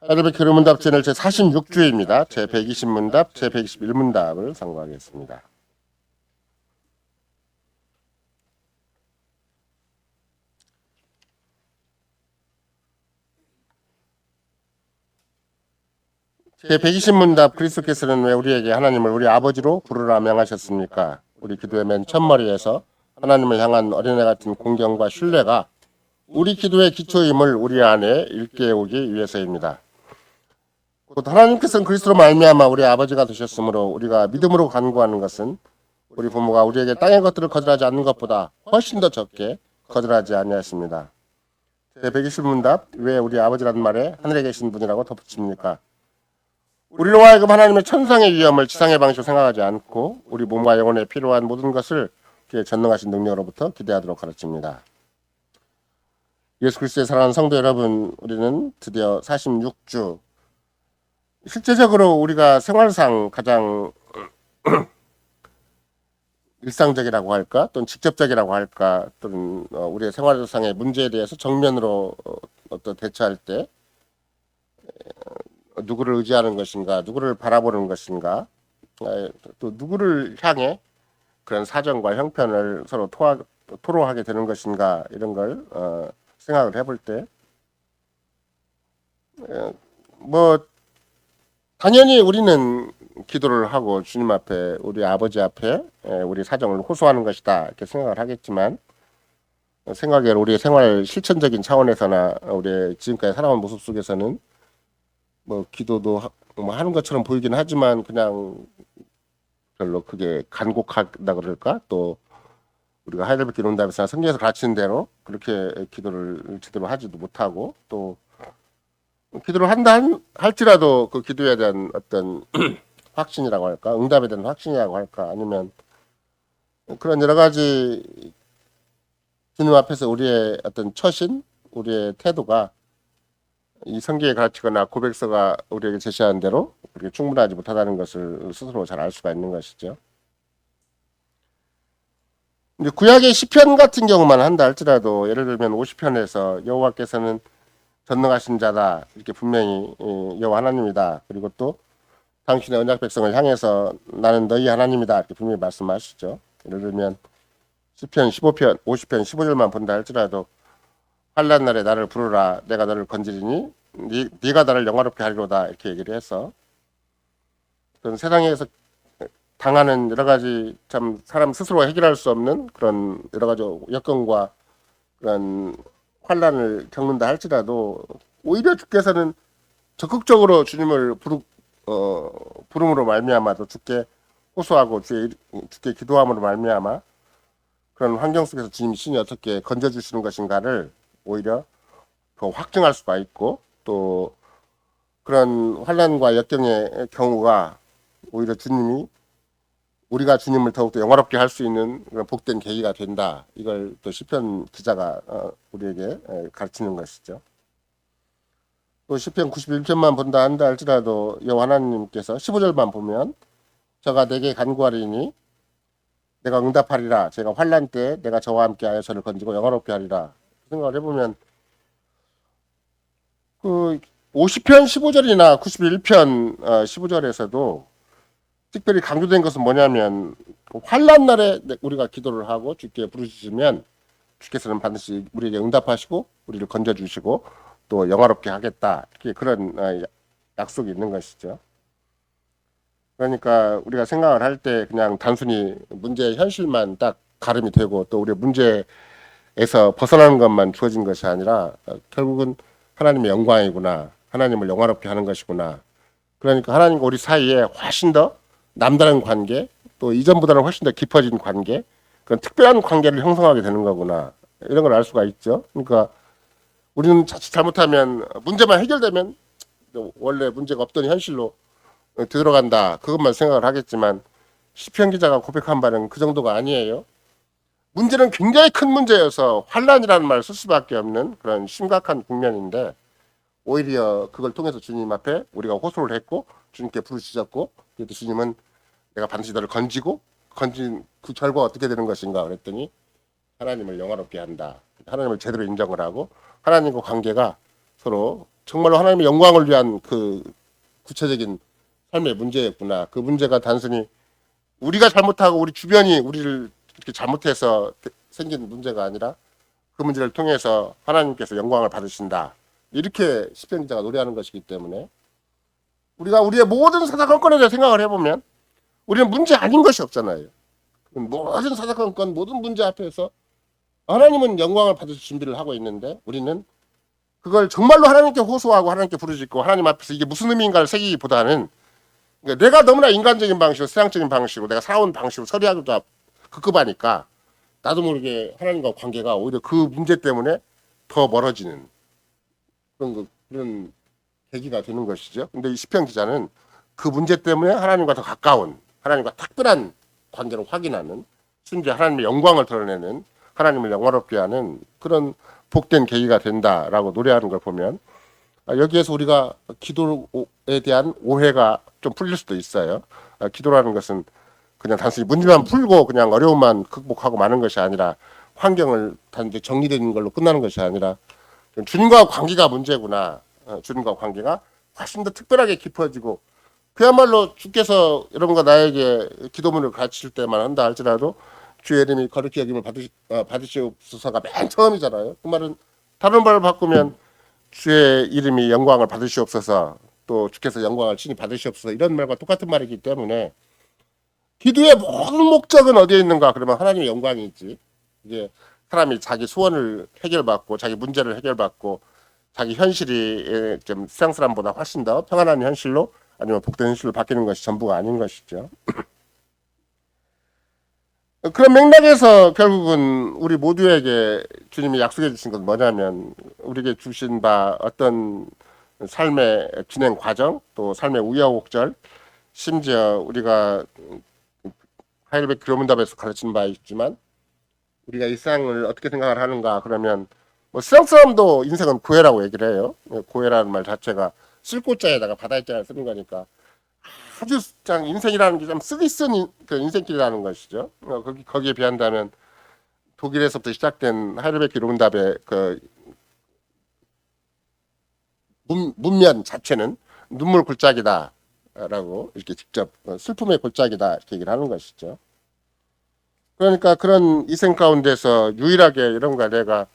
하이델베르크 교리문답 채널 제 46주입니다. 제 120문답, 제 121문답을 상고하겠습니다. 제 120문답 그리스도께서는 왜 우리에게 하나님을 우리 아버지로 부르라 명하셨습니까? 우리 기도의 맨 첫머리에서 하나님을 향한 어린애 같은 공경과 신뢰가 우리 기도의 기초임을 우리 안에 일깨우기 위해서입니다. 곧 하나님께서는 그리스도로 말미암아 우리 아버지가 되셨으므로 우리가 믿음으로 간구하는 것은 우리 부모가 우리에게 땅의 것들을 거절하지 않는 것보다 훨씬 더 적게 거절하지 아니하였습니다. 제 120문답 왜 우리 아버지라는 말에 하늘에 계신 분이라고 덧붙입니까? 우리로 하여금 하나님의 천상의 위엄을 지상의 방식으로 생각하지 않고 우리 몸과 영혼에 필요한 모든 것을 그의 전능하신 능력으로부터 기대하도록 가르칩니다. 예수 그리스도의 사랑하는 성도 여러분, 우리는 드디어 46주 실제적으로 우리가 생활상 가장 일상적이라고 할까 또는 직접적이라고 할까 또는 우리의 생활상의 문제에 대해서 정면으로 어떤 대처할 때 누구를 의지하는 것인가, 누구를 바라보는 것인가, 또 누구를 향해 그런 사정과 형편을 서로 토로하게 되는 것인가 이런 걸 생각을 해볼 때 당연히 우리는 기도를 하고 주님 앞에 우리 아버지 앞에 우리 사정을 호소하는 것이다 이렇게 생각을 하겠지만 생각에 우리의 생활 실천적인 차원에서나 우리의 지금까지 살아온 모습 속에서는 기도도 하는 것처럼 보이긴 하지만 그냥 별로 그게 간곡하다 그럴까? 또 우리가 하이델베르크 교리문답에서 성경에서 가르치는 대로 그렇게 기도를 제대로 하지도 못하고 또 기도를 한다 할지라도 그 기도에 대한 어떤 확신이라고 할까? 응답에 대한 확신이라고 할까? 아니면 그런 여러 가지 주님 앞에서 우리의 어떤 처신, 우리의 태도가 이 성경에 가르치거나 고백서가 우리에게 제시하는 대로 그렇게 충분하지 못하다는 것을 스스로 잘 알 수가 있는 것이죠. 이제 구약의 시편 같은 경우만 한다 할지라도 예를 들면 50편에서 여호와께서는 전능하신 자다 이렇게 분명히 여호와 하나님이다. 그리고 또 당신의 언약 백성을 향해서 나는 너희 하나님이다 이렇게 분명히 말씀하시죠. 예를 들면 시편 15편, 50편 15절만 본다 할지라도 환난 날에 나를 부르라 내가 너를 건지리니 네가 나를 영화롭게 하리로다 이렇게 얘기를 해서 어떤 세상에서 당하는 여러 가지 참 사람 스스로 해결할 수 없는 그런 여러 가지 여건과 그런 환난을 겪는다 할지라도 오히려 주께서는 적극적으로 주님을 부름으로 말미암아도 주께 호소하고 주께 기도함으로 말미암아 그런 환경 속에서 주님 신이 어떻게 건져주시는 것인가를 오히려 더 확증할 수가 있고 또 그런 환난과 역경의 경우가 오히려 주님이 우리가 주님을 더욱더 영화롭게 할 수 있는 그런 복된 계기가 된다. 이걸 또 시편 기자가 우리에게 가르치는 것이죠. 또 시편 91편만 본다 한다 할지라도 여호와 하나님께서 15절만 보면 저가 내게 간구하리니 내가 응답하리라. 제가 환난 때 내가 저와 함께하여 저를 건지고 영화롭게 하리라. 생각을 해보면 그 50편 15절이나 91편 15절에서도 특별히 강조된 것은 뭐냐면 환난 날에 우리가 기도를 하고 주께 부르시면 주께서는 반드시 우리에게 응답하시고 우리를 건져주시고 또 영화롭게 하겠다 이렇게 그런 약속이 있는 것이죠. 그러니까 우리가 생각을 할 때 그냥 단순히 문제의 현실만 딱 가름이 되고 또 우리의 문제에서 벗어나는 것만 주어진 것이 아니라 결국은 하나님의 영광이구나 하나님을 영화롭게 하는 것이구나. 그러니까 하나님과 우리 사이에 훨씬 더 남다른 관계 또 이전보다는 훨씬 더 깊어진 관계 그런 특별한 관계를 형성하게 되는 거구나 이런 걸 알 수가 있죠. 그러니까 우리는 자칫 잘못하면 문제만 해결되면 원래 문제가 없던 현실로 들어간다 그것만 생각을 하겠지만 시편 기자가 고백한 바는 그 정도가 아니에요. 문제는 굉장히 큰 문제여서 환난이라는 말을 쓸 수밖에 없는 그런 심각한 국면인데 오히려 그걸 통해서 주님 앞에 우리가 호소를 했고 주님께 부르짖었고 그래도 주님은 내가 반드시 너를 건진 그 결과 어떻게 되는 것인가 그랬더니 하나님을 영화롭게 한다. 하나님을 제대로 인정을 하고 하나님과 관계가 서로 정말로 하나님의 영광을 위한 그 구체적인 삶의 문제였구나. 그 문제가 단순히 우리가 잘못하고 우리 주변이 우리를 이렇게 잘못해서 생긴 문제가 아니라 그 문제를 통해서 하나님께서 영광을 받으신다. 이렇게 시편 기자가 노래하는 것이기 때문에 우리가 우리의 모든 사사건건에 대해 생각을 해보면 우리는 문제 아닌 것이 없잖아요. 모든 사사건건 모든 문제 앞에서 하나님은 영광을 받으실 준비를 하고 있는데 우리는 그걸 정말로 하나님께 호소하고 하나님께 부르짖고 하나님 앞에서 이게 무슨 의미인가를 새기기보다는 그러니까 내가 너무나 인간적인 방식으로 세상적인 방식으로 내가 살아온 방식으로 처리하기도 급급하니까 나도 모르게 하나님과 관계가 오히려 그 문제 때문에 더 멀어지는 그런 계기가 되는 것이죠. 근데 이 시편 기자는 그 문제 때문에 하나님과 더 가까운 하나님과 특별한 관계를 확인하는 심지어 하나님의 영광을 드러내는 하나님을 영화롭게 하는 그런 복된 계기가 된다라고 노래하는 걸 보면 여기에서 우리가 기도에 대한 오해가 좀 풀릴 수도 있어요. 기도라는 것은 그냥 단순히 문제만 풀고 그냥 어려움만 극복하고 마는 것이 아니라 환경을 단지 정리되는 걸로 끝나는 것이 아니라 주님과 관계가 문제구나. 주님과 관계가 훨씬 더 특별하게 깊어지고 그야말로 주께서 여러분과 나에게 기도문을 가르칠 때만 한다 할지라도 주의 이름이 거룩히 여김을 받으시옵소서가 맨 처음이잖아요. 그 말은 다른 말을 바꾸면 주의 이름이 영광을 받으시옵소서 또 주께서 영광을 친히 받으시옵소서 이런 말과 똑같은 말이기 때문에 기도의 모든 목적은 어디에 있는가? 그러면 하나님의 영광이 있지. 이게 사람이 자기 소원을 해결받고 자기 문제를 해결받고 자기 현실이 좀 세상 사람보다 훨씬 더 평안한 현실로 아니면 복된 현실로 바뀌는 것이 전부가 아닌 것이죠. 그런 맥락에서 결국은 우리 모두에게 주님이 약속해 주신 건 뭐냐면 우리에게 주신 바 어떤 삶의 진행 과정 또 삶의 우여곡절 심지어 우리가 하일베 교문답에서 가르치는 바 있지만 우리가 일상을 어떻게 생각을 하는가 그러면 뭐 세상 사람도 인생은 고해라고 얘기를 해요. 고해라는 말 자체가 쓸 곳자에다가 바다자를 쓰는 거니까 아주 장 인생이라는 게 좀 쓰기 쓴 그 인생길이라는 것이죠. 거기에 비한다면 독일에서부터 시작된 하이르베키 론답의 그 문면 자체는 눈물 골짜기다라고 이렇게 직접 슬픔의 골짜기다 이렇게 얘기를 하는 것이죠. 그러니까 그런 이생 가운데서 유일하게 이런 거 내가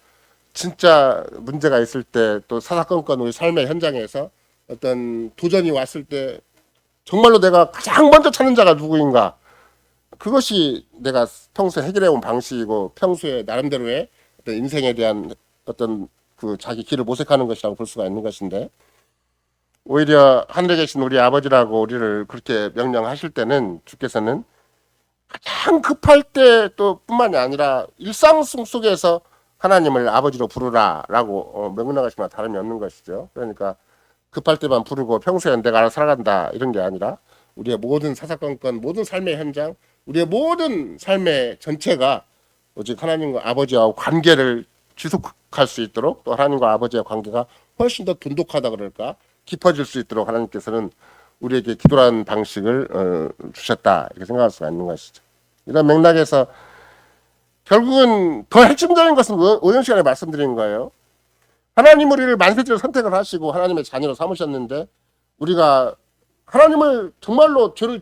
진짜 문제가 있을 때 또 사사건건 우리 삶의 현장에서 어떤 도전이 왔을 때 정말로 내가 가장 먼저 찾는 자가 누구인가 그것이 내가 평소에 해결해온 방식이고 평소에 나름대로의 어떤 인생에 대한 어떤 그 자기 길을 모색하는 것이라고 볼 수가 있는 것인데 오히려 하늘에 계신 우리 아버지라고 우리를 그렇게 명령하실 때는 주께서는 가장 급할 때 또 뿐만이 아니라 일상 속에서 하나님을 아버지로 부르라라고 명령하시면 다름이 없는 것이죠. 그러니까 급할 때만 부르고 평소에 내가 알아서 살아간다 이런 게 아니라 우리의 모든 사사건건 모든 삶의 현장 우리의 모든 삶의 전체가 오직 하나님과 아버지와 관계를 지속할 수 있도록 또 하나님과 아버지의 관계가 훨씬 더 돈독하다 그럴까 깊어질 수 있도록 하나님께서는 우리에게 기도라는 방식을 주셨다 이렇게 생각할 수가 있는 것이죠. 이런 맥락에서 결국은 더 핵심적인 것은 오전 시간에 말씀드린 거예요. 하나님 우리를 만세지로 선택을 하시고 하나님의 자녀로 삼으셨는데 우리가 하나님을 정말로 죄를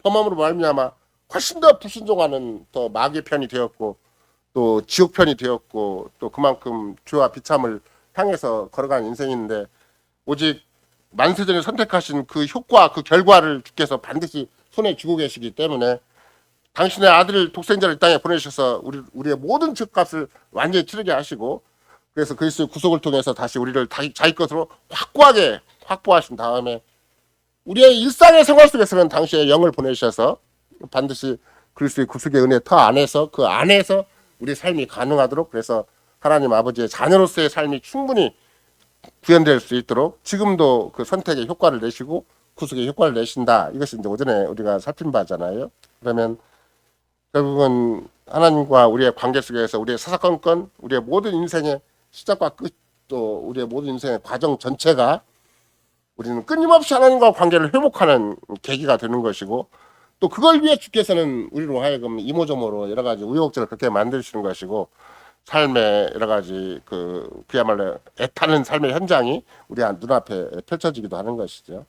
범함으로 말미암아 훨씬 더 불순종하는 더 마귀의 편이 되었고 또 지옥 편이 되었고 또 그만큼 죄와 비참을 향해서 걸어가는 인생인데 오직 만세전에 선택하신 그 효과 그 결과를 주께서 반드시 손에 쥐고 계시기 때문에 당신의 아들을 독생자를 이 땅에 보내셔서 우리의 모든 죄값을 완전히 치르게 하시고 그래서 그리스도의 구속을 통해서 다시 우리를 자기 것으로 확고하게 확보하신 다음에 우리의 일상의 생활 속에서는 당시에 영을 보내셔서 반드시 그리스도의 구속의 은혜 터 안에서 그 안에서 우리의 삶이 가능하도록 그래서 하나님 아버지의 자녀로서의 삶이 충분히 구현될 수 있도록 지금도 그 선택의 효과를 내시고 구속의 효과를 내신다. 이것이 이제 오전에 우리가 살핀 바잖아요. 그러면 결국은 하나님과 우리의 관계 속에서 우리의 사사건건, 우리의 모든 인생의 시작과 끝, 또 우리의 모든 인생의 과정 전체가 우리는 끊임없이 하나님과 관계를 회복하는 계기가 되는 것이고 또 그걸 위해 주께서는 우리로 하여금 이모저모로 여러 가지 우여곡절을 그렇게 만드시는 것이고 삶의 여러 가지 그야말로 애타는 삶의 현장이 우리 눈앞에 펼쳐지기도 하는 것이죠.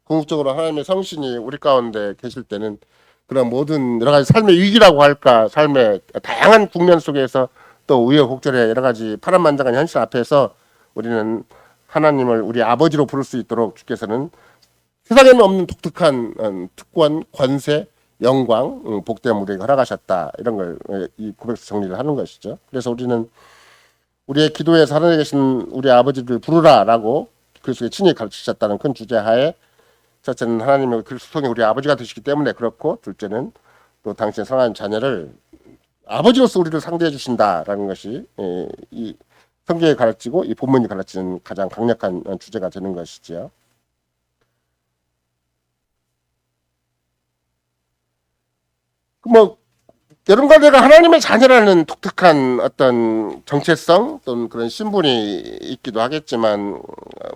궁극적으로 하나님의 성신이 우리 가운데 계실 때는 그런 모든 여러 가지 삶의 위기라고 할까, 삶의 다양한 국면 속에서 또 우여곡절의 여러 가지 파란만장한 현실 앞에서 우리는 하나님을 우리 아버지로 부를 수 있도록 주께서는 세상에는 없는 독특한 특권, 권세, 영광, 복됨을 우리에게 허락하셨다. 이런 걸 이 고백에서 정리를 하는 것이죠. 그래서 우리는 우리의 기도에서 하늘에 계신 우리 아버지를 부르라라고 그리스도의 친히 가르치셨다는 큰 주제하에 첫째는 하나님의 그리스도의 우리 아버지가 되시기 때문에 그렇고, 둘째는 또 당신의 사랑하는 자녀를 아버지로서 우리를 상대해 주신다라는 것이 이 성경에 가르치고 이 본문이 가르치는 가장 강력한 주제가 되는 것이지요. 뭐 여러분과 내가 하나님의 자녀라는 독특한 어떤 정체성 또는 그런 신분이 있기도 하겠지만,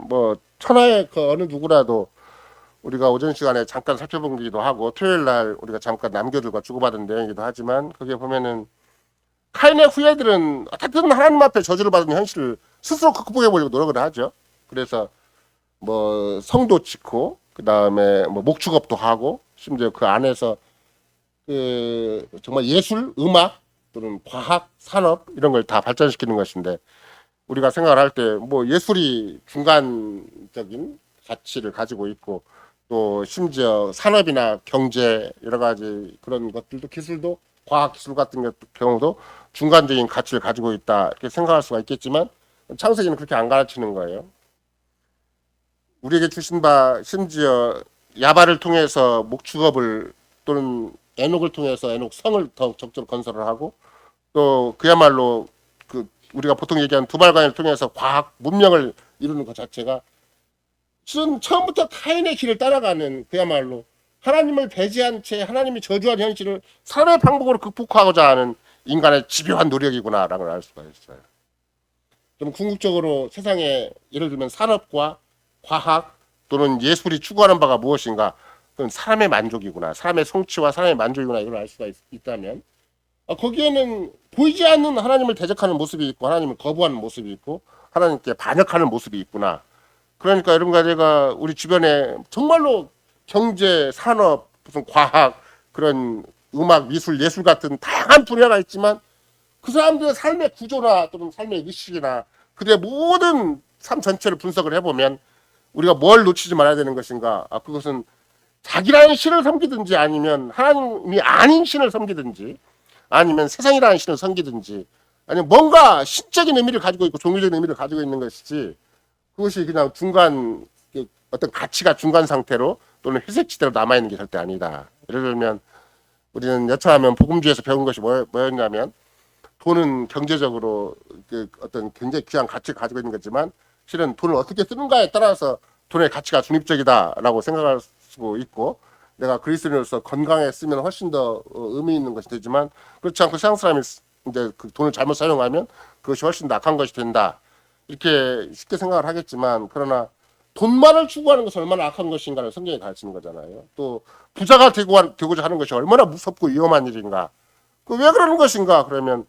뭐 천하의 그 어느 누구라도 우리가 오전 시간에 잠깐 살펴보기도 하고 토요일 날 우리가 잠깐 남교들과 주고받은 내용이기도 하지만, 거기에 보면은 카인의 후예들은 어쨌든 하나님 앞에 저주를 받은 현실을 스스로 극복해 보려고 노력을 하죠. 그래서 뭐 성도 짓고 그 다음에 뭐 목축업도 하고 심지어 그 안에서 그 정말 예술, 음악 또는 과학, 산업 이런 걸 다 발전시키는 것인데, 우리가 생각을 할 때 뭐 예술이 중간적인 가치를 가지고 있고 또 심지어 산업이나 경제 여러 가지 그런 것들도 기술도 과학 기술 같은 경우도 중간적인 가치를 가지고 있다 이렇게 생각할 수가 있겠지만, 창세기는 그렇게 안 가르치는 거예요. 우리에게 주신 바 심지어 야발을 통해서 목축업을 또는 에녹을 통해서 에녹 성을 더 적절히 건설을 하고, 또 그야말로 그 우리가 보통 얘기하는 두발관을 통해서 과학 문명을 이루는 것 자체가 실은 처음부터 카인의 길을 따라가는 그야말로 하나님을 배제한 채 하나님이 저주한 현실을 사람의 방법으로 극복하고자 하는 인간의 집요한 노력이구나라는 걸 알 수가 있어요. 좀 궁극적으로 세상에 예를 들면 산업과 과학 또는 예술이 추구하는 바가 무엇인가, 그건 사람의 만족이구나, 사람의 성취와 사람의 만족이구나, 이걸 알 수가 있다면, 거기에는 보이지 않는 하나님을 대적하는 모습이 있고 하나님을 거부하는 모습이 있고 하나님께 반역하는 모습이 있구나. 그러니까 여러분과 제가 우리 주변에 정말로 경제, 산업, 무슨 과학, 그런 음악, 미술, 예술 같은 다양한 분야가 있지만 그 사람들의 삶의 구조나 또는 삶의 의식이나 그들의 모든 삶 전체를 분석을 해보면 우리가 뭘 놓치지 말아야 되는 것인가, 그것은 자기라는 신을 섬기든지 아니면 하나님이 아닌 신을 섬기든지 아니면 세상이라는 신을 섬기든지 아니면 뭔가 신적인 의미를 가지고 있고 종교적인 의미를 가지고 있는 것이지, 그것이 그냥 중간 어떤 가치가 중간 상태로 또는 회색지대로 남아있는 게 절대 아니다. 예를 들면 우리는 여차하면 복음주에서 배운 것이 뭐였냐면, 돈은 경제적으로 어떤 굉장히 귀한 가치를 가지고 있는 거지만 실은 돈을 어떻게 쓰는가에 따라서 돈의 가치가 중립적이다라고 생각할 수 있고, 내가 그리스도인으로서 건강에 쓰면 훨씬 더 의미 있는 것이 되지만 그렇지 않고 세상 사람이 이제 그 돈을 잘못 사용하면 그것이 훨씬 더 악한 것이 된다, 이렇게 쉽게 생각을 하겠지만, 그러나 돈만을 추구하는 것은 얼마나 악한 것인가를 성경이 가르치는 거잖아요. 또 부자가 되고자 하는 것이 얼마나 무섭고 위험한 일인가. 왜 그러는 것인가? 그러면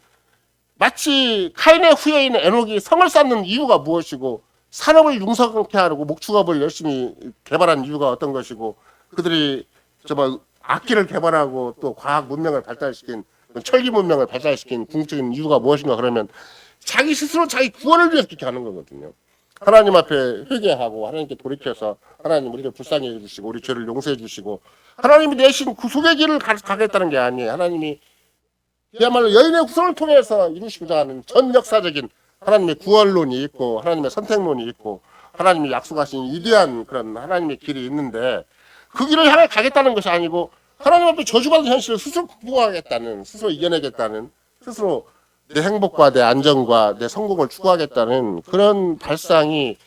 마치 카인의 후예인 에녹이 성을 쌓는 이유가 무엇이고 산업을 융성케 하고 목축업을 열심히 개발한 이유가 어떤 것이고, 그들이 정말 악기를 개발하고 또 과학 문명을 발달시킨 철기 문명을 발달시킨 궁극적인 이유가 무엇인가? 그러면 자기 스스로 자기 구원을 위해서 그렇게 하는 거거든요. 하나님 앞에 회개하고 하나님께 돌이켜서 하나님 우리를 불쌍히 해주시고 우리 죄를 용서해 주시고 하나님이 내신 구속의 길을 가겠다는 게 아니에요. 하나님이 그야말로 여인의 후손을 통해서 이루시고자 하는 전 역사적인 하나님의 구원론이 있고 하나님의 선택론이 있고 하나님이 약속하신 위대한 그런 하나님의 길이 있는데, 그 길을 향해 가겠다는 것이 아니고 하나님 앞에 저주받은 현실을 스스로 극복하겠다는, 스스로 이겨내겠다는, 스스로 내 행복과 내 안정과 내 성공을 추구하겠다는 그런 발상이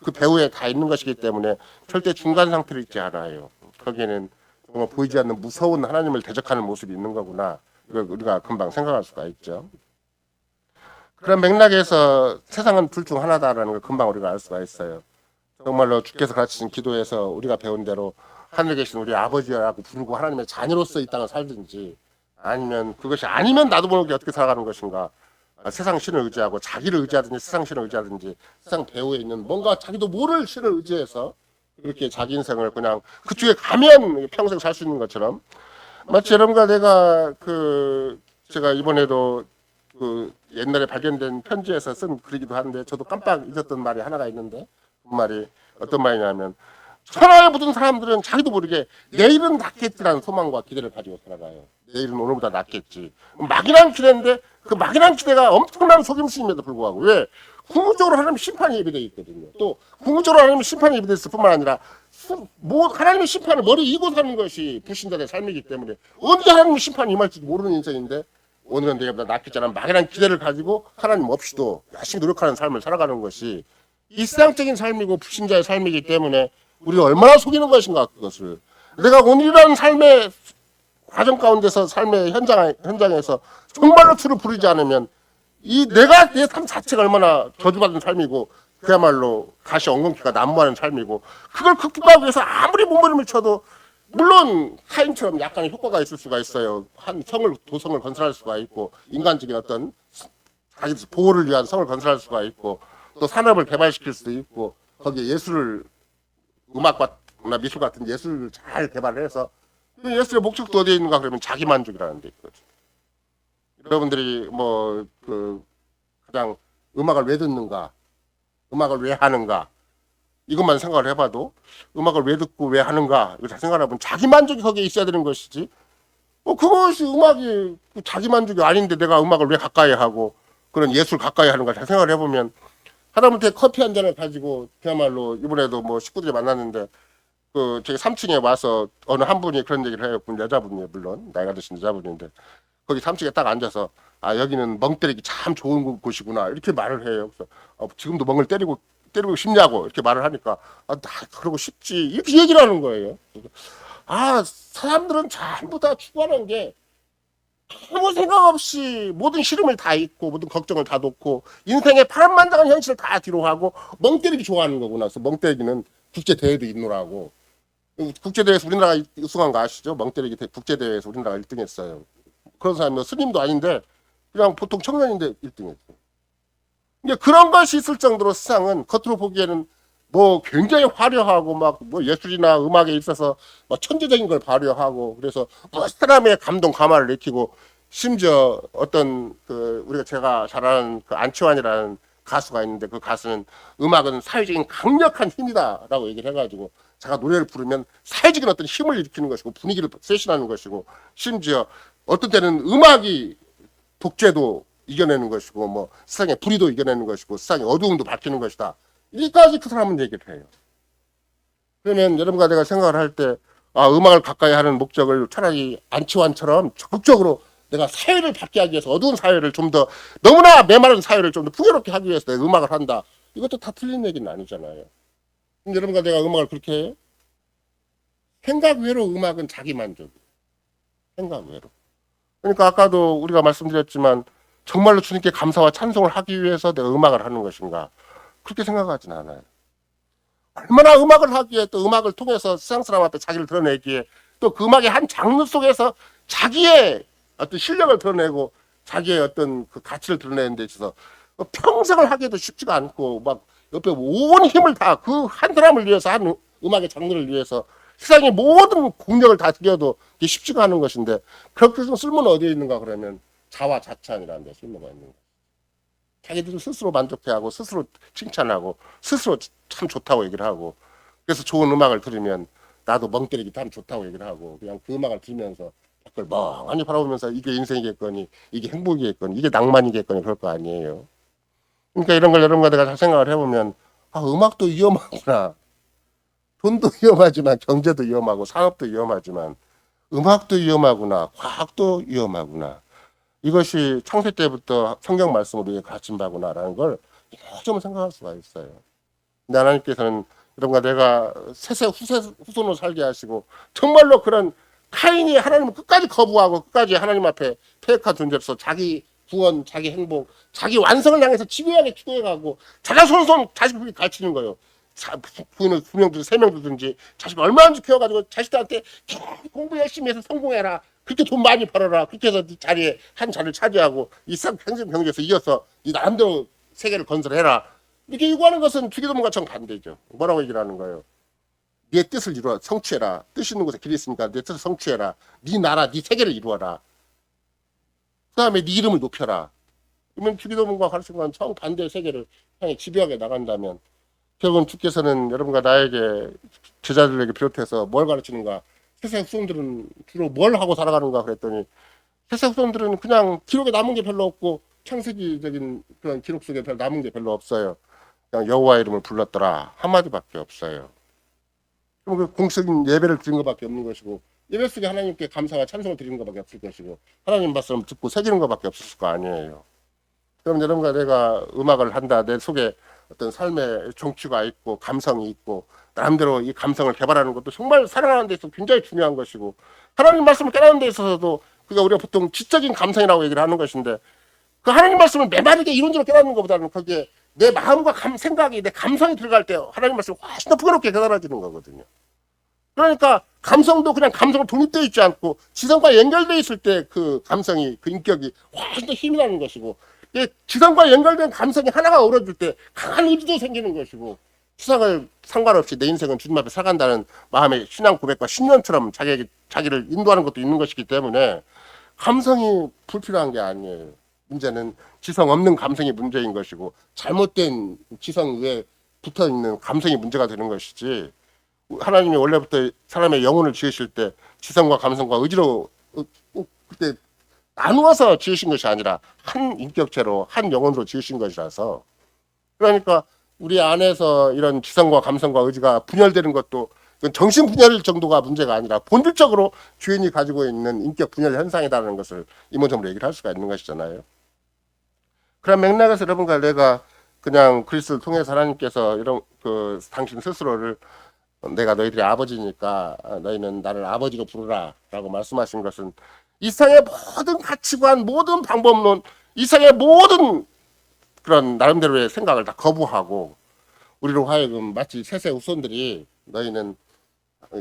그 배후에 다 있는 것이기 때문에 절대 중간 상태로 있지 않아요. 거기에는 정말 보이지 않는 무서운 하나님을 대적하는 모습이 있는 거구나, 이걸 우리가 금방 생각할 수가 있죠. 그런 맥락에서 세상은 둘 중 하나다라는 걸 금방 우리가 알 수가 있어요. 정말로 주께서 가르치신 기도에서 우리가 배운 대로 하늘에 계신 우리 아버지라고 부르고 하나님의 자녀로서 이 땅을 살든지, 아니면 그것이 아니면 나도 모르게 어떻게 살아가는 것인가, 세상 신을 의지하고 자기를 의지하든지 세상 신을 의지하든지 세상 배후에 있는 뭔가 자기도 모를 신을 의지해서 이렇게 자기 인생을 그냥 그쪽에 가면 평생 살 수 있는 것처럼 마치 여러분과 내가 제가 이번에도 옛날에 발견된 편지에서 쓴 글이기도 한데 저도 깜빡 잊었던 말이 하나가 있는데 그 말이 어떤 말이냐면 천하에 묻은 사람들은 자기도 모르게 내일은 낫겠지라는 소망과 기대를 가지고 살아가요. 내일은 오늘보다 낫겠지. 막연한 기대인데 그 막연한 기대가 엄청난 속임수임에도 불구하고 왜? 궁극적으로 하나님 심판이 예비되어 있거든요. 또 궁극적으로 하나님 심판이 예비되어 있을 뿐만 아니라 하나님의 심판을 머리 이고 사는 것이 불신자의 삶이기 때문에 언제 하나님의 심판이 임할지 모르는 인생인데 오늘은 내가보다 낫겠잖아 막연한 기대를 가지고 하나님 없이도 열심히 노력하는 삶을 살아가는 것이 일상적인 삶이고 불신자의 삶이기 때문에 우리가 얼마나 속이는 것인가 그것을 내가 오늘이라는 삶의 과정 가운데서 삶의 현장에서 정말로 주를 부르지 않으면 이 내가 내 삶 자체가 얼마나 저주받은 삶이고 그야말로 가시 엉겅퀴가 난무하는 삶이고 그걸 극복하기 위해서 아무리 몸부림을 쳐도 물론 타인처럼 약간의 효과가 있을 수가 있어요. 한 도성을 건설할 수가 있고 인간적인 어떤 자기 보호를 위한 성을 건설할 수가 있고 또 산업을 개발시킬 수도 있고 거기에 예술을 음악과 미술 같은 예술을 잘 개발해서 예술의 목적도 어디에 있는가 그러면 자기 만족이라는 데 있거든요. 여러분들이 그냥 음악을 왜 듣는가, 음악을 왜 하는가 이것만 생각을 해봐도 음악을 왜 듣고 왜 하는가 이거 잘 생각해보면 자기 만족이 거기에 있어야 되는 것이지. 그것이 음악이 자기 만족이 아닌데 내가 음악을 왜 가까이 하고 그런 예술 가까이 하는가 잘 생각을 해보면 하다못해 커피 한 잔을 가지고 그야말로 이번에도 식구들이 만났는데 저기 3층에 와서 어느 한 분이 그런 얘기를 해요. 여자분이에요. 물론 나이가 드신 여자분인데 거기 3층에 딱 앉아서 여기는 멍 때리기 참 좋은 곳이구나 이렇게 말을 해요. 그래서 지금도 멍을 때리고 싶냐고 이렇게 말을 하니까 나 그러고 싶지 이렇게 얘기를 하는 거예요. 사람들은 전부 다 추구하는 게 아무 생각 없이 모든 시름을 다 잊고 모든 걱정을 다 놓고 인생의 파란만장한 현실을 다 뒤로 하고 멍 때리기 좋아하는 거구나. 그래서 멍 때리기는 국제대회도 있노라고. 국제대회에서 우리나라가 우승한 거 아시죠? 멍 때리기 국제대회에서 우리나라가 1등 했어요. 그런 사람이 스님도 아닌데 그냥 보통 청년인데 1등 했어요. 근데 그런 것이 있을 정도로 세상은 겉으로 보기에는 굉장히 화려하고 예술이나 음악에 있어서 천재적인 걸 발휘하고 그래서 사람의 감동 감화를 일으키고 심지어 어떤 제가 잘 아는 안치환이라는 가수가 있는데 그 가수는 음악은 사회적인 강력한 힘이다라고 얘기를 해가지고 제가 노래를 부르면 사회적인 어떤 힘을 일으키는 것이고 분위기를 쇄신하는 것이고 심지어 어떤 때는 음악이 독재도 이겨내는 것이고 세상의 불의도 이겨내는 것이고 세상의 어두움도 밝히는 것이다. 이까지 그 사람은 얘기를 해요. 그러면 여러분과 내가 생각을 할 때 음악을 가까이 하는 목적을 차라리 안치환처럼 적극적으로 내가 사회를 밝게 하기 위해서 어두운 사회를 좀 더 너무나 메마른 사회를 좀 더 풍요롭게 하기 위해서 내가 음악을 한다. 이것도 다 틀린 얘기는 아니잖아요. 그럼 여러분과 내가 음악을 그렇게 해요? 생각 외로 음악은 자기 만족이에요. 생각 외로. 그러니까 아까도 우리가 말씀드렸지만 정말로 주님께 감사와 찬송을 하기 위해서 내가 음악을 하는 것인가? 그렇게 생각하진 않아요. 얼마나 음악을 하기에 또 음악을 통해서 세상 사람 앞에 자기를 드러내기에 또 그 음악의 한 장르 속에서 자기의 어떤 실력을 드러내고 자기의 어떤 그 가치를 드러내는 데 있어서 평생을 하기도 쉽지가 않고 옆에 온 힘을 다 그 한 사람을 위해서 한 음악의 장르를 위해서 세상의 모든 공력을 다 들여도 이게 쉽지가 않은 것인데 그렇게 해서 쓸모는 어디에 있는가 그러면 자화자찬이라는 데 쓸모가 있는 거예요. 자기들 스스로 만족해하고 스스로 칭찬하고 스스로 참 좋다고 얘기를 하고 그래서 좋은 음악을 들으면 나도 멍 때리기 참 좋다고 얘기를 하고 그냥 그 음악을 들으면서 그걸 멍하니 바라보면서 이게 인생이겠거니 이게 행복이겠거니 이게 낭만이겠거니 그럴 거 아니에요. 그러니까 이런 걸 여러분과 내가 잘 생각을 해보면 음악도 위험하구나. 돈도 위험하지만 경제도 위험하고 산업도 위험하지만 음악도 위험하구나. 과학도 위험하구나. 이것이 창세 때부터 성경 말씀으로 가르친 바구나라는 걸 요즘은 생각할 수가 있어요. 근데 하나님께서는 여러분과 내가 세세 후손으로 살게 하시고 정말로 그런 카인이 하나님을 끝까지 거부하고 끝까지 하나님 앞에 패역한 존재로서 자기 구원, 자기 행복, 자기 완성을 향해서 지구하게 추구해가고 자손 자식들이 가르치는 거예요. 부인을 2명 두든지 3명 두든지 자식 얼마나 키워가지고 자식들한테 공부 열심히 해서 성공해라. 그렇게 돈 많이 벌어라. 그렇게 해서 네 자리에 한 자리를 차지하고 이 평생 경제에서 이어서 이 나름대로 세계를 건설해라. 이렇게 요구하는 것은 주기도문과 정반대죠. 뭐라고 얘기를 하는 거예요? 네 뜻을 이루어 성취해라. 뜻 있는 곳에 길이 있으니까 네 뜻을 성취해라. 네 나라, 네 세계를 이루어라. 그 다음에 네 이름을 높여라. 그러면 주기도문과 가르치는 정반대의 세계를 향해 집요하게 나간다면 결국은 주께서는 여러분과 나에게 제자들에게 비롯해서 뭘 가르치는가? 세상 후손들은 주로 뭘 하고 살아가는가 그랬더니 세상 후손들은 그냥 기록에 남은 게 별로 없고 창세기적인 그런 기록 속에 별 남은 게 별로 없어요. 그냥 여호와의 이름을 불렀더라 한마디밖에 없어요. 그럼 그 공식적인 예배를 드린 것밖에 없는 것이고 예배 속에 하나님께 감사와 찬송을 드리는 것밖에 없을 것이고 하나님 말씀 듣고 새기는 것밖에 없을 거 아니에요. 그럼 여러분과 내가 음악을 한다 내 속에 어떤 삶의 정취가 있고 감성이 있고 나름대로 이 감성을 개발하는 것도 정말 살아가는 데 있어서 굉장히 중요한 것이고 하나님 말씀을 깨닫는 데 있어서도 그러니까 우리가 보통 지적인 감성이라고 얘기를 하는 것인데 그 하나님 말씀을 메마르게 이론적으로 깨닫는 것보다는 거기에 내 마음과 생각이 내 감성이 들어갈 때 하나님 말씀이 훨씬 더 풍요롭게 깨달아지는 거거든요. 그러니까 감성도 그냥 감성으로 독립되어 있지 않고 지성과 연결되어 있을 때 그 감성이 그 인격이 훨씬 더 힘이 나는 것이고 지성과 연결된 감성이 하나가 어우러질 때 강한 의지도 생기는 것이고 세상을 상관없이 내 인생은 주님 앞에 살아간다는 마음의 신앙 고백과 신념처럼 자기를 인도하는 것도 있는 것이기 때문에 감성이 불필요한 게 아니에요. 문제는 지성 없는 감성이 문제인 것이고 잘못된 지성 위에 붙어있는 감성이 문제가 되는 것이지 하나님이 원래부터 사람의 영혼을 지으실 때 지성과 감성과 의지로 그때 나누어서 지으신 것이 아니라 한 인격체로 한 영혼으로 지으신 것이라서 그러니까 우리 안에서 이런 지성과 감성과 의지가 분열되는 것도 정신 분열 정도가 문제가 아니라 본질적으로 주인이 가지고 있는 인격 분열 현상이라는 것을 이모저모로 얘기를 할 수가 있는 것이잖아요. 그런 맥락에서 여러분과 내가 그냥 그리스도를 통해서 하나님께서 이런 당신 스스로를 내가 너희들의 아버지니까 너희는 나를 아버지로 부르라 라고 말씀하신 것은 이 세상의 모든 가치관, 모든 방법론, 이 세상의 모든 그런 나름대로의 생각을 다 거부하고 우리로 하여금 마치 셋의 후손들이 너희는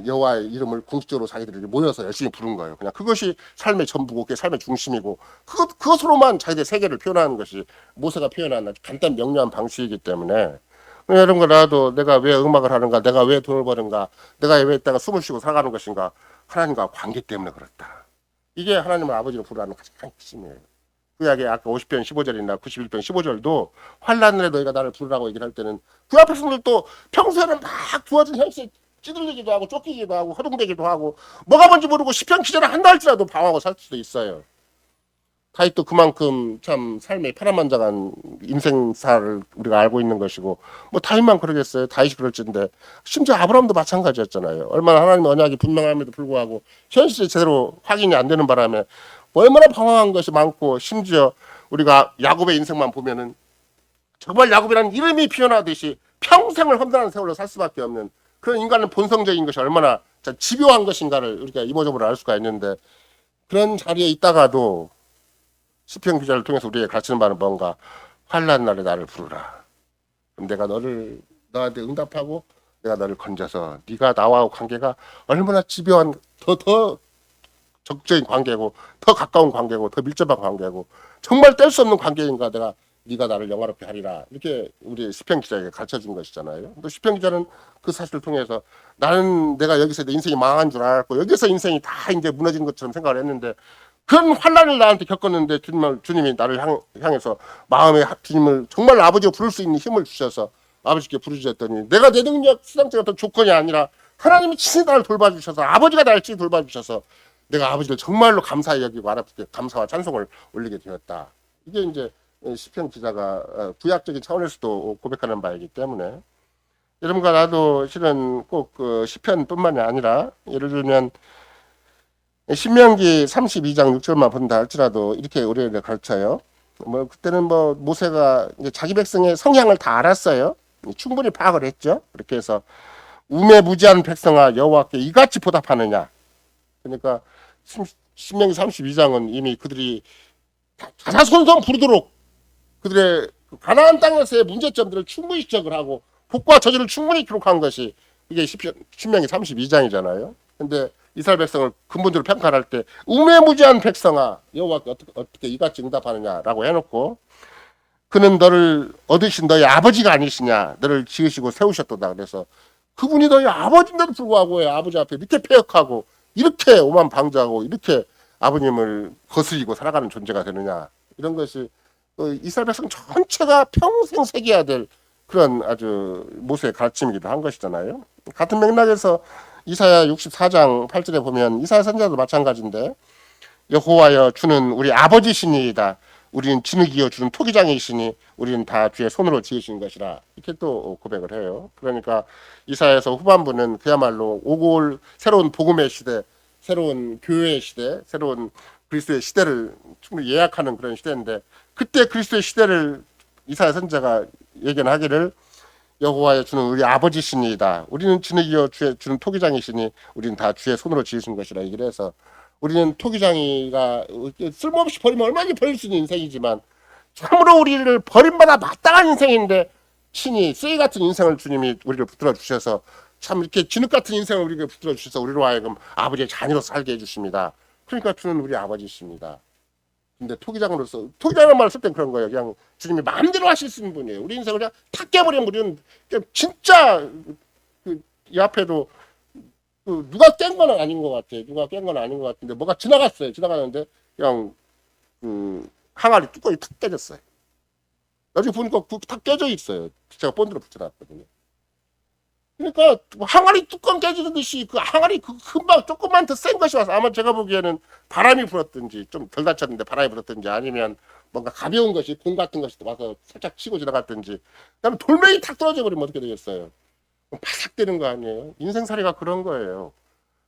여호와의 이름을 공식적으로 자기들이 모여서 열심히 부른 거예요. 그냥 그것이 삶의 전부고 그게 삶의 중심이고 그것으로만 자기들의 세계를 표현하는 것이 모세가 표현한 아주 간단 명료한 방식이기 때문에 이런 거 나도 내가 왜 음악을 하는가, 내가 왜 돈을 버는가, 내가 왜 이따가 숨을 쉬고 살아가는 것인가 하나님과 관계 때문에 그렇다. 이게 하나님을 아버지로 부르라는 가장 핵심이에요. 구약의 아까 50편 15절이나 91편 15절도 환난을 너희가 나를 부르라고 얘기를 할 때는 구약 백성들도 평소에는 막 주어진 현실에 찌들리기도 하고 쫓기기도 하고 허둥대기도 하고 뭐가 뭔지 모르고 시편 기절을 한다 할지라도 방황하고 살 수도 있어요. 다윗도 그만큼 참 삶의 파란만장한 인생사를 우리가 알고 있는 것이고 뭐 다윗만 그러겠어요. 다윗이 그럴진데 심지어 아브라함도 마찬가지였잖아요. 얼마나 하나님의 언약이 분명함에도 불구하고 현실이 제대로 확인이 안 되는 바람에 얼마나 방황한 것이 많고 심지어 우리가 야곱의 인생만 보면은 정말 야곱이라는 이름이 피어나듯이 평생을 험난한 세월로 살 수밖에 없는 그런 인간은 본성적인 것이 얼마나 집요한 것인가를 우리가 이모저모로 알 수가 있는데 그런 자리에 있다가도 시편 기자를 통해서 우리에게 가르치는 바는 뭔가 환난 날에 나를 부르라. 그럼 내가 너한테 응답하고 내가 너를 건져서 네가 나와 관계가 얼마나 집요한 더 적적인 관계고 더 가까운 관계고 더 밀접한 관계고 정말 뗄 수 없는 관계인가 네가 나를 영화롭게 하리라 이렇게 우리 시편 기자에게 가르쳐준 것이잖아요. 또 시편 기자는 그 사실을 통해서 나는 내가 여기서 내 인생이 망한 줄 알았고 여기서 인생이 다 이제 무너진 것처럼 생각을 했는데 그런 환난을 나한테 겪었는데 주님이 나를 향해서 마음에 주님을 정말 아버지로 부를 수 있는 힘을 주셔서 아버지께 부르셨더니 내가 내 능력 수상적 어떤 조건이 아니라 하나님이 친히 나를 돌봐주셔서 아버지가 나를 친히 돌봐주셔서 내가 아버지를 정말로 감사히 여기고 알아듣게 감사와 찬송을 올리게 되었다. 이게 이제 시편 기자가 구약적인 차원에서도 고백하는 바이기 때문에 여러분과 나도 실은 꼭 그 시편뿐만이 아니라 예를 들면 신명기 32장 6절만 본다 할지라도 이렇게 우리에게 가르쳐요. 뭐 그때는 뭐 모세가 이제 자기 백성의 성향을 다 알았어요. 충분히 파악을 했죠. 그렇게 해서 우매무지한 백성아 여호와께 이같이 보답하느냐. 그러니까 신명기 32장은 이미 그들이 자자손손 부르도록 그들의 가나안 땅에서의 문제점들을 충분히 지적을 하고 복과 저주를 충분히 기록한 것이 이게 신명기 32장이잖아요. 근데 이스라엘 백성을 근본적으로 평가할 때 우매무지한 백성아 여호와께 어떻게 이같이 응답하느냐라고 해놓고 그는 너를 얻으신 너의 아버지가 아니시냐 너를 지으시고 세우셨도다. 그래서 그분이 너희 아버지인데도 불구하고 왜 아버지 앞에 밑에 패역하고 이렇게 오만방자하고 이렇게 아버님을 거스리고 살아가는 존재가 되느냐. 이런 것이 이스라엘 백성 전체가 평생 새겨야 될 그런 아주 모세의 가르침이기도 한 것이잖아요. 같은 맥락에서 이사야 64장 8절에 보면 이사야 선지자도 마찬가지인데 여호와여 주는 우리 아버지시니이다. 우리는 진흙이요 주는 토기장이시니 우리는 다 주의 손으로 지으신 것이라. 이렇게 또 고백을 해요. 그러니까 이사야에서 후반부는 그야말로 오고 올 새로운 복음의 시대, 새로운 교회의 시대, 새로운 그리스도의 시대를 충분히 예약하는 그런 시대인데 그때 그리스도의 시대를 이사야 선지자가 예견하기를 여호와여 주는 우리 아버지시니이다. 우리는 진흙이요 주는 토기장이시니 우리는 다 주의 손으로 지으신 것이라 얘기를 해서 우리는 토기장이가 쓸모없이 버리면 얼마나 버릴 수 있는 인생이지만 참으로 우리를 버림받아 마땅한 인생인데 친히 쓰레기 같은 인생을 주님이 우리를 붙들어 주셔서 참 이렇게 진흙 같은 인생을 우리에게 붙들어 주셔서 우리로 하여금 아버지의 자녀로 살게 해주십니다. 그러니까 주는 우리 아버지십니다. 근데 토기장으로서 토기장이라는 말을 쓸 땐 그런 거예요. 그냥 주님이 마음대로 하실 수 있는 분이에요. 우리 인생을 그냥 탁 깨버리면 우리는 진짜 이 앞에도 누가 깬 건 아닌 것 같아요. 누가 깬 건 아닌 것 같은데 뭐가 지나갔어요. 지나가는데 그냥 항아리 뚜껑이 탁 깨졌어요. 나중에 보니까 탁 깨져 있어요. 제가 본드로 붙여놨거든요. 그러니까 항아리 뚜껑 깨지듯이 그 항아리 금방 조금만 더 센 것이 와서 아마 제가 보기에는 바람이 불었든지 좀 덜 다쳤는데 바람이 불었든지 아니면 뭔가 가벼운 것이 공 같은 것이 와서 살짝 치고 지나갔든지 그다음에 돌멩이 탁 떨어져 버리면 어떻게 되겠어요? 바삭되는 거 아니에요? 인생살이가 그런 거예요.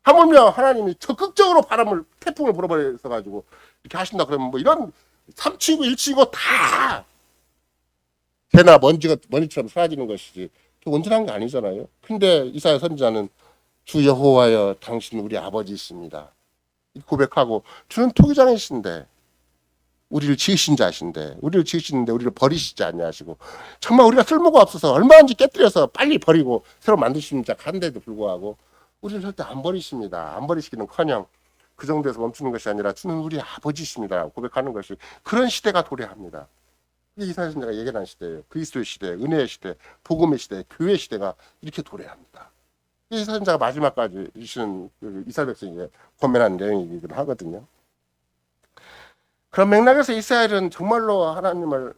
하물며 하나님이 적극적으로 바람을 태풍을 불어버려서 가지고 이렇게 하신다 그러면 뭐 이런 삼치고 일치고 다 개나 먼지처럼 사라지는 것이지 온전한 게 아니잖아요. 근데 이사야 선지자는 주 여호와여 당신 우리 아버지이십니다. 고백하고 주는 토기장이신데 우리를 지으신 자신데 우리를 지으시는데 우리를 버리시지 아니하시고 정말 우리가 쓸모가 없어서 얼마든지 깨뜨려서 빨리 버리고 새로 만드시는 자 한데도 불구하고 우리를 절대 안 버리십니다. 안 버리시기는커녕 그 정도에서 멈추는 것이 아니라 주는 우리 아버지십니다. 고백하는 것이 그런 시대가 도래합니다. 이사야 선지자가 예견한 시대예요. 그리스도의 시대, 은혜의 시대, 복음의 시대, 교회 시대가 이렇게 도래합니다. 이사야 선지자가 마지막까지 주시는 이스라엘 백성에게 권면한 내용이기도 하거든요. 그런 맥락에서 이스라엘은 정말로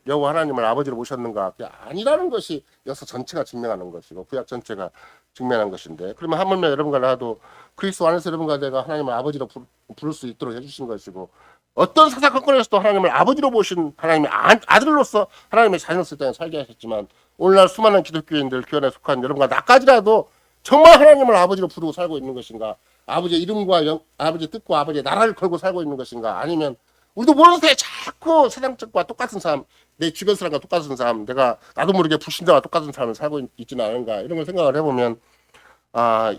여호와 하나님을 아버지로 모셨는가? 그게 아니라는 것이 역사 전체가 증명하는 것이고 구약 전체가 증명하는 것인데 그러면 하물며 여러분과 나도 그리스도 안에서 여러분과 내가 하나님을 아버지로 부를 수 있도록 해주신 것이고 어떤 사사건건에서도 하나님을 아버지로 보신 하나님의 아들로서 하나님의 자녀로서 땅에 살게 하셨지만 오늘날 수많은 기독교인들 교회 안에 속한 여러분과 나까지라도 정말 하나님을 아버지로 부르고 살고 있는 것인가? 아버지의 이름과 아버지의 뜻과 아버지의 나라를 걸고 살고 있는 것인가? 아니면 우리도 모르는 사이에 자꾸 세상적과 똑같은 삶, 내 주변 사람과 똑같은 삶, 나도 모르게 불신자와 똑같은 삶을 살고 있지는 않은가 이런 걸 생각을 해보면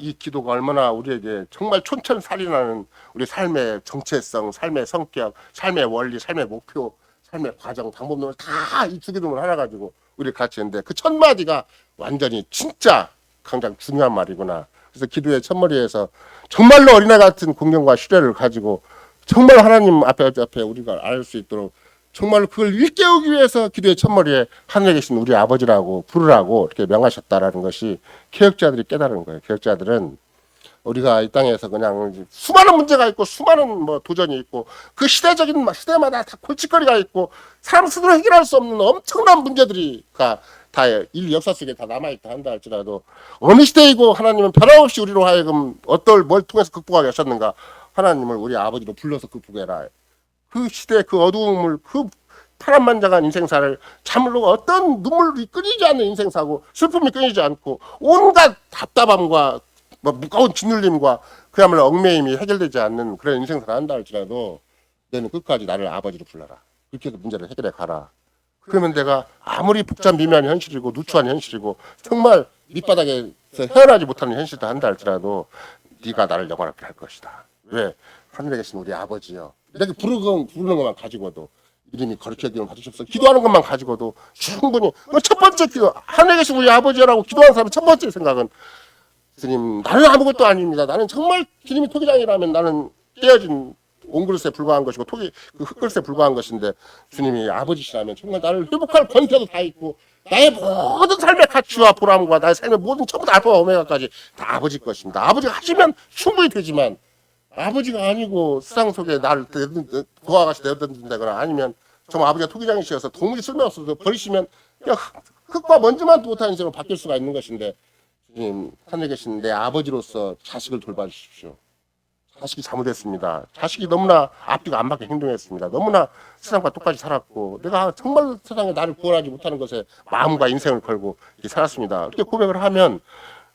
이 기도가 얼마나 우리에게 정말 촌철살인하는 우리 삶의 정체성, 삶의 성격, 삶의 원리, 삶의 목표, 삶의 과정, 방법론을 다 이 주기도문을 하나 가지고 우리를 가르치는데 그 첫 마디가 완전히 진짜 가장 중요한 말이구나. 그래서 기도의 첫머리에서 정말로 어린아이 같은 공경과 신뢰를 가지고 정말 하나님 앞에 우리가 알 수 있도록 정말 그걸 일깨우기 위해서 기도의 첫머리에 하늘에 계신 우리 아버지라고 부르라고 이렇게 명하셨다라는 것이 개혁자들이 깨달은 거예요. 개혁자들은 우리가 이 땅에서 그냥 수많은 문제가 있고 수많은 뭐 도전이 있고 그 시대마다 다 골칫거리가 있고 사람 스스로 해결할 수 없는 엄청난 문제들이 다 역사 속에 다 남아있다 한다 할지라도 어느 시대이고 하나님은 변함없이 우리로 하여금 뭘 통해서 극복하게 하셨는가? 하나님을 우리 아버지로 불러서 극복해라. 그 시대 그 어두움을 그 파란만장한 인생사를 참으로 어떤 눈물이 끊이지 않는 인생사고 슬픔이 끊이지 않고 온갖 답답함과 무거운 짓눌림과 그야말로 얽매임이 해결되지 않는 그런 인생사를 한다 할지라도 너는 끝까지 나를 아버지로 불러라. 그렇게 해서 문제를 해결해 가라. 그러면 내가 아무리 복잡 미묘한 현실이고 누추한 현실이고 정말 밑바닥에서 헤어나지 못하는 현실도 한다 할지라도 네가 나를 영원하게 할 것이다. 왜? 하늘에 계신 우리 아버지요. 이렇게 부르는 것만 가지고도 이름이 거룩히 여김을 받으셨어. 기도하는 것만 가지고도 충분히 첫 번째 하늘에 계신 우리 아버지라고 기도하는 사람의 첫 번째 생각은 주님, 나는 아무것도 아닙니다. 나는 정말 주님이 토기장이라면 나는 깨어진 옹그릇에 불과한 것이고 그 흙그릇에 불과한 것인데 주님이 아버지시라면 정말 나를 회복할 권세도 다 있고 나의 모든 삶의 가치와 보람과 나의 삶의 모든 전부 다 알파와 오메가까지 다 아버지 것입니다. 아버지가 하시면 충분히 되지만 아버지가 아니고 세상 속에 나를 도와가시 내어던진다거나 아니면 정말 아버지가 토기장이시여서 도무지 쓸모없어서 버리시면 그냥 흙과 먼지만 못하는 인생으로 바뀔 수가 있는 것인데 주님, 하늘에 계신 내 아버지로서 자식을 돌봐주십시오. 자식이 잘못했습니다. 자식이 너무나 앞뒤가 안 맞게 행동했습니다. 너무나 세상과 똑같이 살았고 내가 정말 세상에 나를 구원하지 못하는 것에 마음과 인생을 걸고 이렇게 살았습니다. 이렇게 고백을 하면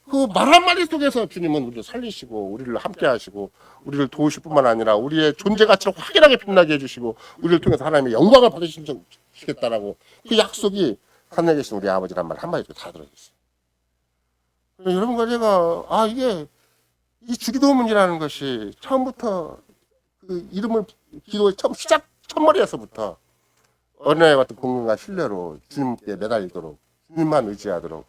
그 말 한마디 속에서 주님은 우리를 살리시고 우리를 함께 하시고 우리를 도우실 뿐만 아니라 우리의 존재 가치를 확연하게 빛나게 해주시고 우리를 통해서 하나님의 영광을 받으시겠다라고 그 약속이 하늘에 계신 우리 아버지란 말 한마디 다 들어있어요. 여러분과 제가 이게 이 주기도문이라는 것이 처음부터 그 이름을 기도의 시작 첫머리에서부터 언어의 같은 공경과 신뢰로 주님께 매달리도록 주님만 의지하도록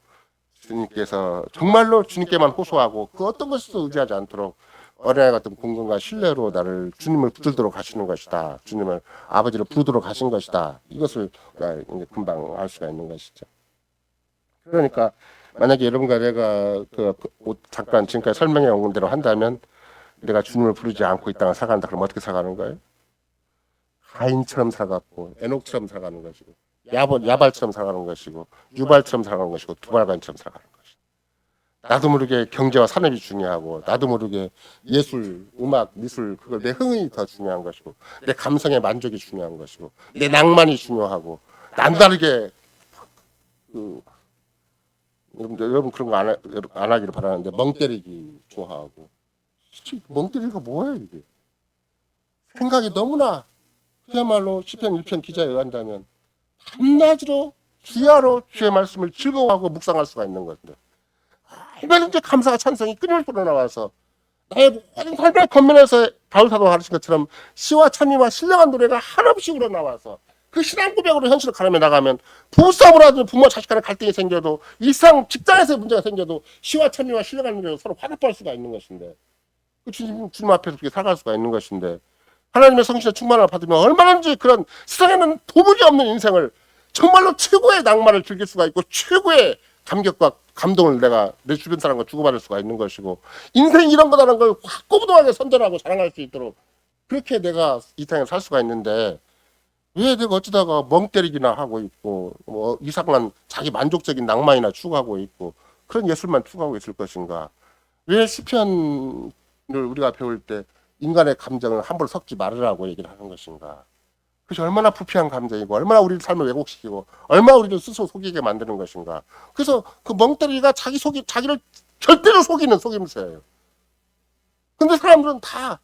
주님께서 정말로 주님께만 호소하고 그 어떤 것에도 의지하지 않도록 언어의 같은 공경과 신뢰로 나를 주님을 붙들도록 하시는 것이다. 주님을 아버지를 부르도록 하신 것이다. 이것을 금방 알 수가 있는 것이죠. 그러니까 만약에 여러분과 내가 잠깐 지금까지 설명해 온 대로 한다면 내가 주님을 부르지 않고 이 땅을 살아간다. 그럼 어떻게 살아가는 거예요? 가인처럼 살아갔고 에녹처럼 살아가는 것이고 야발처럼 살아가는 것이고 유발처럼 살아가는 것이고 두발간처럼 살아가는 것이고 나도 모르게 경제와 산업이 중요하고 나도 모르게 예술, 음악, 미술 그걸 내 흥이 더 중요한 것이고 내 감성의 만족이 중요한 것이고 내 낭만이 중요하고 남다르게 여러분 그런 거 안 하기를 바라는데 멍 때리기 좋아하고 멍 때리기가 뭐예요 이게 생각이 너무나 그야말로 시편 1편 기자에 의한다면 밤낮으로 주야로 주의 말씀을 즐거워하고 묵상할 수가 있는 건데 얼마든지 감사와 찬성이 끊임없이 나와서 나의 모든 삶의 겉면에서 바울사도 가르친 것처럼 시와 찬미와 신령한 노래가 한없이 우러나와서 그 신앙 고백으로 현실을 가르며 나가면 부부싸움을 하든 부모 자식 간의 갈등이 생겨도 일상 직장에서 문제가 생겨도 시와 찬미와 신령한 노래로 서로 화답할 수가 있는 것인데 그 주님 앞에서 그렇게 살아갈 수가 있는 것인데 하나님의 성신의 충만을 받으면 얼마든지 그런 세상에는 도무지 없는 인생을 정말로 최고의 낭만을 즐길 수가 있고 최고의 감격과 감동을 내가 내 주변 사람과 주고받을 수가 있는 것이고 인생이 이런 거다라는 걸 확고부동하게 선전하고 자랑할 수 있도록 그렇게 내가 이 땅에 살 수가 있는데 왜 내가 어쩌다가 멍 때리기나 하고 있고 뭐 이상한 자기 만족적인 낭만이나 추구하고 있고 그런 예술만 추구하고 있을 것인가? 왜 시편을 우리가 배울 때 인간의 감정을 함부로 섞지 말으라고 얘기를 하는 것인가? 그것이 얼마나 부패한 감정이고 얼마나 우리의 삶을 왜곡시키고 얼마나 우리를 스스로 속이게 만드는 것인가? 그래서 그 멍때리가 자기를 절대로 속이는 속임수예요. 근데 사람들은 다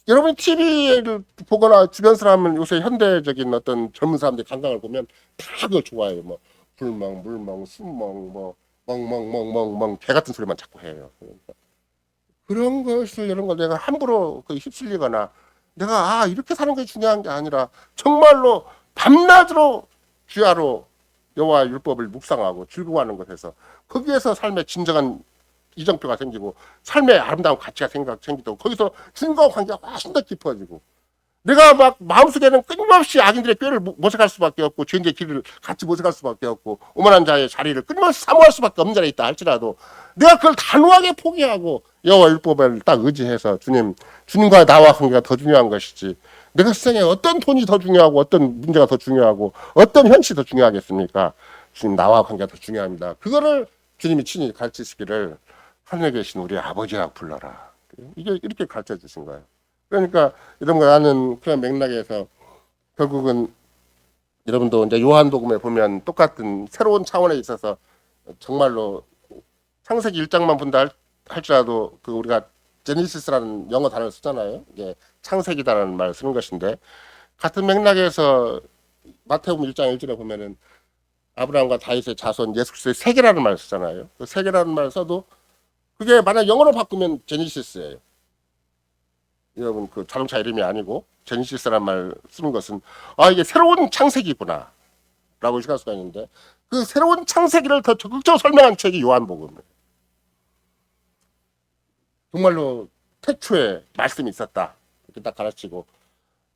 여러분이 TV를 보거나 주변 사람은 요새 현대적인 어떤 젊은 사람들의 감각을 보면 다 그걸 좋아해요. 뭐 불멍, 물멍, 숨멍, 뭐 멍멍멍멍멍 개 같은 소리만 자꾸 해요. 그러니까 그런 것을 이런 걸 내가 함부로 휩쓸리거나 내가 이렇게 사는 게 중요한 게 아니라 정말로 밤낮으로 주야로 여호와 율법을 묵상하고 즐거워하는 것에서 거기에서 삶의 진정한 이정표가 생기고 삶의 아름다운 가치가 생기고 거기서 주님과 관계가 훨씬 더 깊어지고 내가 막 마음속에는 끊임없이 악인들의 꾀를 모색할 수밖에 없고 죄인의 길을 같이 모색할 수밖에 없고 오만한 자의 자리를 끊임없이 사모할 수밖에 없는 자리에 있다 할지라도 내가 그걸 단호하게 포기하고 여호와 율법을 딱 의지해서 주님과 나와 관계가 더 중요한 것이지 내가 세상에 어떤 돈이 더 중요하고 어떤 문제가 더 중요하고 어떤 현실이 더 중요하겠습니까? 주님 나와 관계가 더 중요합니다. 그거를 주님이 친히 가르치시기를 하늘에 계신 우리 아버지라 불러라. 이게 이렇게 가르쳐 주신 거예요. 그러니까 이런 거 하는 그런 맥락에서 결국은 여러분도 이제 요한복음에 보면 똑같은 새로운 차원에 있어서 정말로 창세기 1장만 본다 할지라도 그 우리가 제니시스라는 영어 단어를 쓰잖아요. 이게 창세기다라는 말을 쓰는 것인데 같은 맥락에서 마태복음 1장 1절에 보면은 아브라함과 다윗의 자손 예수 그리스도의 세계라는 말을 쓰잖아요. 그 세계라는 말을 써도 그게 만약 영어로 바꾸면 제니시스예요. 여러분 그 자동차 이름이 아니고 제니시스라는 말 쓰는 것은 이게 새로운 창세기구나 라고 생각할 수가 있는데 그 새로운 창세기를 더 적극적으로 설명한 책이 요한복음이에요. 정말로 태초에 말씀이 있었다. 이렇게 딱 가르치고.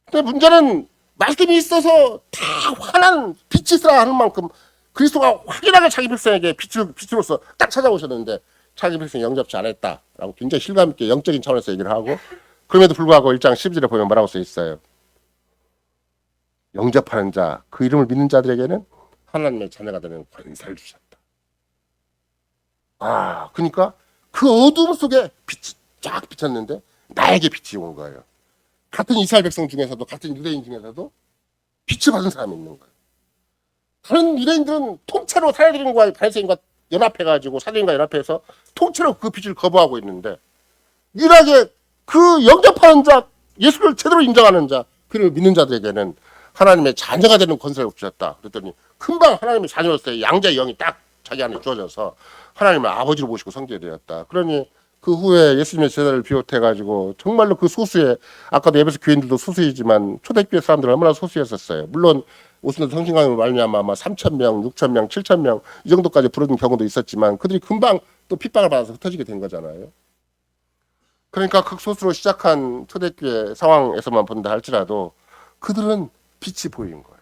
근데 문제는 말씀이 있어서 다 환한 빛이시라 하는 만큼 그리스도가 확연하게 자기 백성에게 빛으로서 딱 찾아오셨는데 자기 백성 영접치 않았다라고 굉장히 실감 있게 영적인 차원에서 얘기를 하고, 그럼에도 불구하고 1장 12절에 보면 뭐라고 써 있어요? 영접하는 자, 그 이름을 믿는 자들에게는 하나님의 자녀가 되는 권세를 주셨다. 그러니까 그 어둠 속에 빛이 쫙 비쳤는데 나에게 빛이 온 거예요. 같은 이스라엘 백성 중에서도, 같은 유대인 중에서도 빛을 받은 사람이 있는 거예요. 다른 유대인들은 통째로 사내들인과 바리새인과 연합해가지고, 사도인과 연합해서 통째로 그 빛을 거부하고 있는데, 유일하게 그 영접하는 자, 예수를 제대로 인정하는 자, 그를 믿는 자들에게는 하나님의 자녀가 되는 권세를 주셨다. 그랬더니 금방 하나님의 자녀로서의 양자의 영이 딱 자기 안에 주어져서 하나님을 아버지로 모시고 성제가 되었다. 그러니 그 후에 예수님의 제자를 비롯해가지고 정말로 그 소수의, 아까도 예배소 교인들도 소수이지만 초대교회 사람들 얼마나 소수였었어요. 물론 오순절 성신강으로 말미암아 3,000명, 6,000명, 7,000명 이 정도까지 부르는 경우도 있었지만 그들이 금방 또 핍박을 받아서 흩어지게 된 거잖아요. 그러니까 극소수로 시작한 초대교회 상황에서만 본다 할지라도 그들은 빛이 보인 거예요.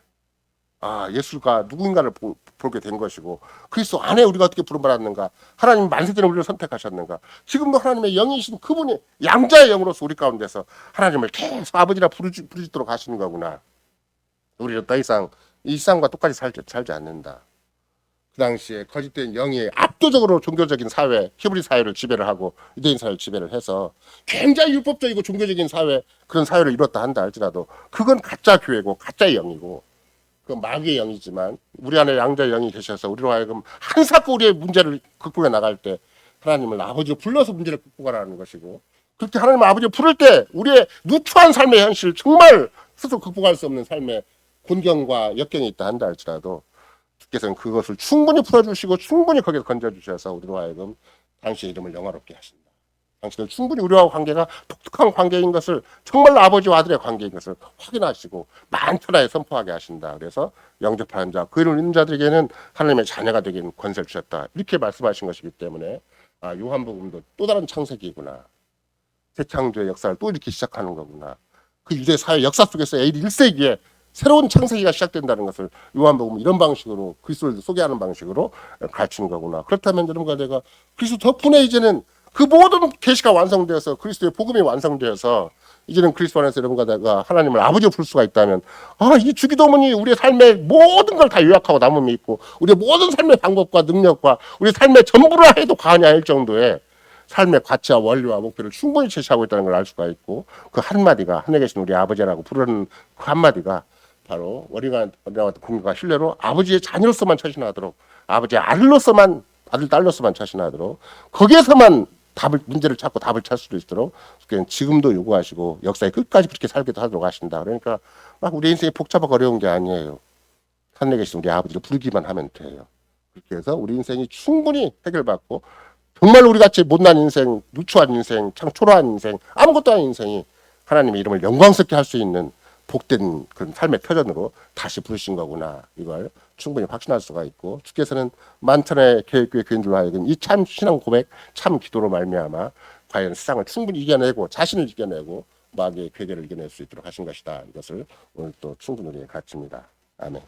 예수가 누구인가를 보게 된 것이고, 그리스도 안에 우리가 어떻게 부름받았는가, 하나님 만세전에 우리를 선택하셨는가, 지금도 하나님의 영이신 그분이 양자의 영으로서 우리 가운데서 하나님을 계속 아버지라 부르짖도록 하시는 거구나. 우리는 더 이상 이 세상과 똑같이 살지 않는다. 그 당시에 거짓된 영이 압도적으로 종교적인 사회, 히브리 사회를 지배를 하고 유대인 사회를 지배를 해서 굉장히 율법적이고 종교적인 사회, 그런 사회를 이뤘다 한다 할지라도 그건 가짜 교회고 가짜의 영이고, 그 마귀의 영이지만 우리 안에 양자의 영이 계셔서 우리로 하여금 한사코 우리의 문제를 극복해 나갈 때 하나님을 아버지로 불러서 문제를 극복하라는 것이고, 그렇게 하나님 아버지를 부를 때 우리의 누추한 삶의 현실, 정말 스스로 극복할 수 없는 삶의 곤경과 역경이 있다 한다 할지라도 주께서는 그것을 충분히 풀어주시고 충분히 거기서 건져주셔서 우리로 하여금 당신의 이름을 영화롭게 하신다. 당신은 충분히 우리와 관계가 독특한 관계인 것을, 정말로 아버지와 아들의 관계인 것을 확인하시고 만천하에 선포하게 하신다. 그래서 영접하는 자, 그 이름을 믿는 자들에게는 하나님의 자녀가 되기는 권세를 주셨다. 이렇게 말씀하신 것이기 때문에 요한복음도 또 다른 창세기구나. 재창조의 역사를 또 이렇게 시작하는 거구나. 그 유대 사회 역사 속에서 AD 1세기에 새로운 창세기가 시작된다는 것을 요한복음 이런 방식으로 그리스도를 소개하는 방식으로 가르치는 거구나. 그렇다면 여러분과 내가 그리스도 덕분에 이제는 그 모든 계시가 완성되어서 그리스도의 복음이 완성되어서 이제는 그리스도 안에서 여러분과 내가 하나님을 아버지로 부를 수가 있다면, 이 주기도문이 우리의 삶의 모든 걸 다 요약하고 남음이 있고 우리의 모든 삶의 방법과 능력과 우리 삶의 전부를 해도 과언이 아닐 정도의 삶의 가치와 원리와 목표를 충분히 제시하고 있다는 걸 알 수가 있고, 그 한마디가, 하늘에 계신 우리 아버지라고 부르는 그 한마디가 바로 우리가 공과 신뢰로 아버지의 자녀로서만 처신하도록, 아버지의 아들로서만, 아들 딸로서만 처신하도록, 거기에서만 문제를 찾고 답을 찾을 수 있도록 지금도 요구하시고 역사의 끝까지 그렇게 살기도 하도록 하신다. 그러니까 막 우리 인생이 복잡하고 어려운 게 아니에요. 하늘에 계신 우리 아버지를 부르기만 하면 돼요. 그렇게 해서 우리 인생이 충분히 해결받고, 정말 우리 같이 못난 인생, 누추한 인생, 참 초라한 인생, 아무것도 아닌 인생이 하나님의 이름을 영광스럽게 할 수 있는 복된 그런 삶의 표전으로 다시 부르신 거구나. 이걸 충분히 확신할 수가 있고, 주께서는 만천의 계획교회 교인들로 하여금 이 참 신앙 고백, 참 기도로 말미암아 과연 세상을 충분히 이겨내고 자신을 이겨내고 마귀의 괴계를 이겨낼 수 있도록 하신 것이다. 이것을 오늘 또 충분히 우리에게 가르칩니다. 아멘.